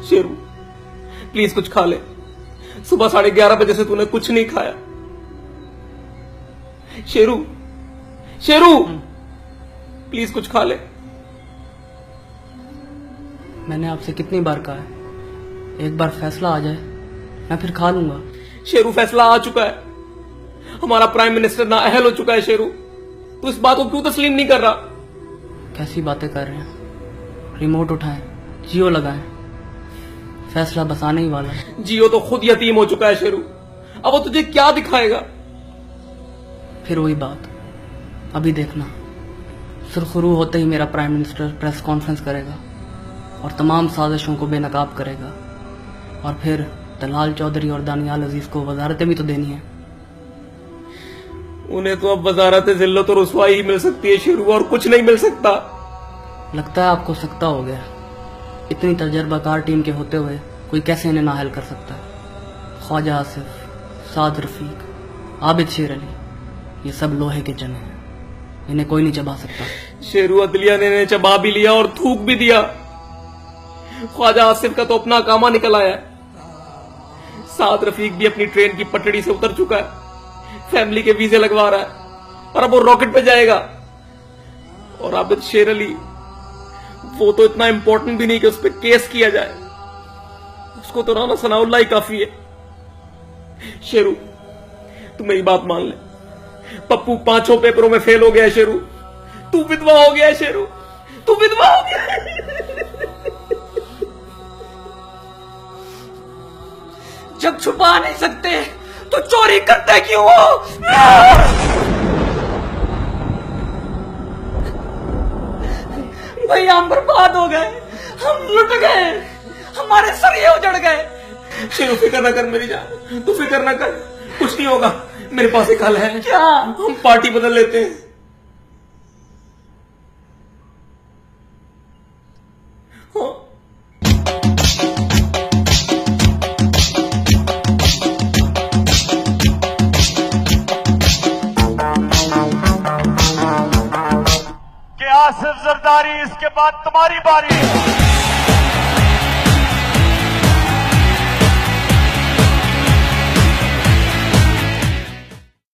Sheru please कुछ खा ले, सुबह 11:30 बजे से तूने कुछ नहीं खाया। शेरू शेरू प्लीज कुछ खा ले। मैंने आपसे कितनी बार कहा है, एक बार फैसला आ जाए मैं फिर खा लूंगा। शेरू फैसला आ चुका है, हमारा प्राइम मिनिस्टर नाअहल हो चुका है। शेरू तू इस बात को क्यों तस्लीम नहीं कर रहा? कैसी बातें कर रहे हैं, रिमोट उठाएं, जियो लगाएं, फैसला बस आने ही वाला है। जियो तो खुद यतीम हो चुका है शेरू, अब वो तुझे क्या दिखाएगा? फिर वही बात, अभी देखना, सुरखरू होते ही मेरा प्राइम मिनिस्टर प्रेस कॉन्फ्रेंस करेगा और तमाम साजिशों को बेनकाब करेगा, और फिर दलाल चौधरी और दानियाल अजीज को वजारतें भी तो देनी है। उन्हें तो अब वजारत जिल्लत और रुसवाई ही मिल सकती है शेरू, और कुछ नहीं मिल सकता। लगता है आपको सकता हो गया, इतनी तजर्बाकार टीम के होते हुए कोई कैसे इन्हें नाअहल कर सकता है? ख्वाजा आसिफ, साद रफीक, आबिद शेर अली, ये सब लोहे के चने हैं, इन्हें कोई नहीं चबा सकता। शेरू अदलिया ने इन्हें चबा भी लिया और थूक भी दिया। ख्वाजा आसिफ का तो अपना कामा निकल आया है, साद रफीक भी अपनी ट्रेन की पटड़ी से उतर चुका है, फैमिली के वीजे लगवा रहा है और अब वो रॉकेट पे जाएगा। और आबिद शेर अली, वो तो इतना इंपॉर्टेंट भी नहीं कि उस पर केस किया जाए, उसको तो राना सनाउल्लाह ही काफी है। शेरू तू मेरी बात मान ले, पप्पू 5 पेपरों में फेल हो गया है शेरू, तू विधवा हो गया है शेरू, तू विधवा हो गया है। जब छुपा नहीं सकते तो चोरी करते क्यों हो? भैया हम बर्बाद हो गए, हम लुट गए, हमारे सरिये उजड़ गए। शेरू फिक्र ना कर मेरी जान, तू फिक्र ना कर, कुछ नहीं होगा, मेरे पास एक हल है। क्या? हम पार्टी बदल लेते हैं। हाँ। आसिफ जरदारी, इसके बाद तुम्हारी बारी है।